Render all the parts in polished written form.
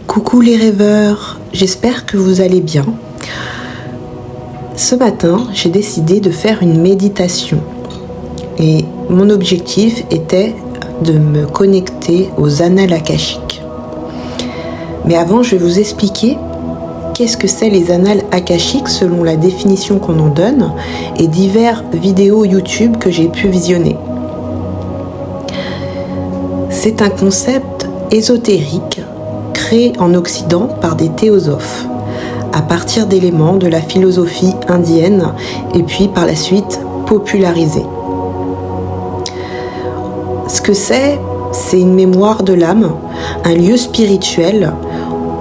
Coucou les rêveurs, j'espère que vous allez bien. Ce matin, j'ai décidé de faire une méditation et mon objectif était de me connecter aux annales akashiques. Mais avant, je vais vous expliquer qu'est-ce que c'est les annales akashiques selon la définition qu'on en donne et divers vidéos YouTube que j'ai pu visionner. C'est un concept ésotérique créé en Occident par des théosophes à partir d'éléments de la philosophie indienne et puis par la suite popularisé. Ce que c'est une mémoire de l'âme, un lieu spirituel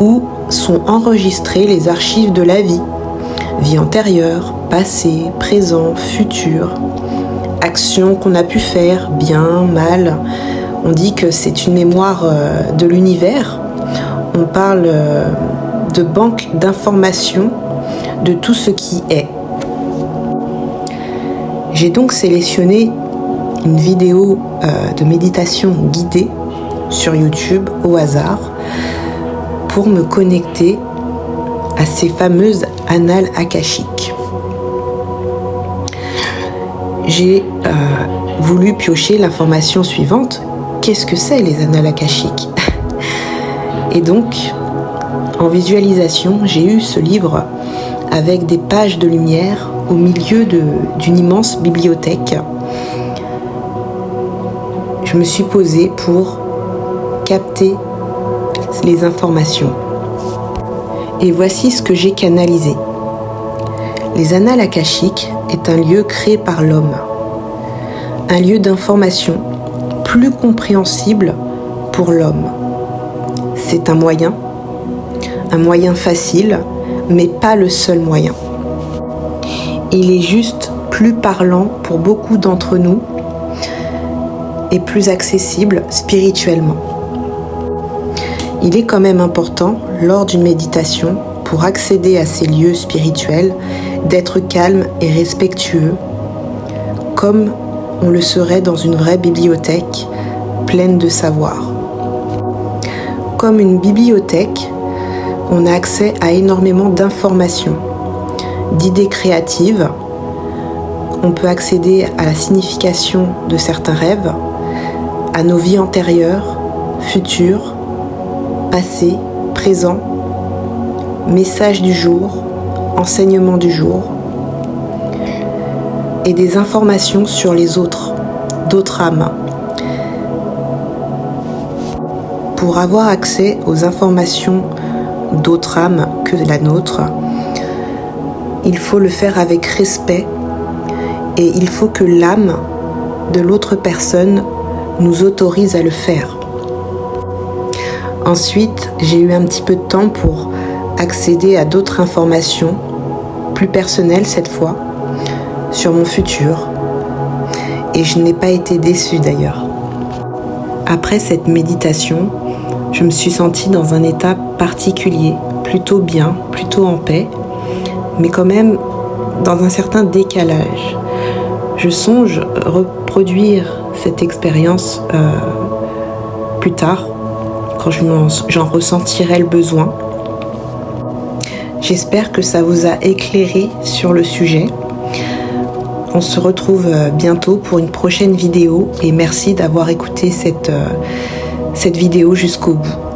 où sont enregistrées les archives de la vie antérieure, passé, présent, futur, actions qu'on a pu faire, bien, mal. On dit que c'est une mémoire de l'univers. On parle de banque d'informations de tout ce qui est. J'ai donc sélectionné une vidéo de méditation guidée sur YouTube au hasard pour me connecter à ces fameuses annales akashiques. J'ai voulu piocher l'information suivante. Qu'est-ce que c'est les annales akashiques ? Et donc, en visualisation, j'ai eu ce livre avec des pages de lumière au milieu d'une immense bibliothèque. Je me suis posée pour capter les informations. Et voici ce que j'ai canalisé. Les annales akashiques est un lieu créé par l'homme. Un lieu d'information plus compréhensible pour l'homme. C'est un moyen facile, mais pas le seul moyen. Il est juste plus parlant pour beaucoup d'entre nous et plus accessible spirituellement. Il est quand même important, lors d'une méditation, pour accéder à ces lieux spirituels, d'être calme et respectueux, comme on le serait dans une vraie bibliothèque pleine de savoir. Comme une bibliothèque, on a accès à énormément d'informations, d'idées créatives. On peut accéder à la signification de certains rêves, à nos vies antérieures, futures, passé, présent, message du jour, enseignement du jour, et des informations sur les autres, d'autres âmes. Pour avoir accès aux informations d'autres âmes que la nôtre, il faut le faire avec respect et il faut que l'âme de l'autre personne nous autorise à le faire. Ensuite, j'ai eu un petit peu de temps pour accéder à d'autres informations, plus personnelles cette fois, sur mon futur. Et je n'ai pas été déçue d'ailleurs. Après cette méditation, je me suis sentie dans un état particulier, plutôt bien, plutôt en paix, mais quand même dans un certain décalage. Je songe reproduire cette expérience plus tard, quand j'en ressentirai le besoin. J'espère que ça vous a éclairé sur le sujet. On se retrouve bientôt pour une prochaine vidéo et merci d'avoir écouté cette vidéo jusqu'au bout.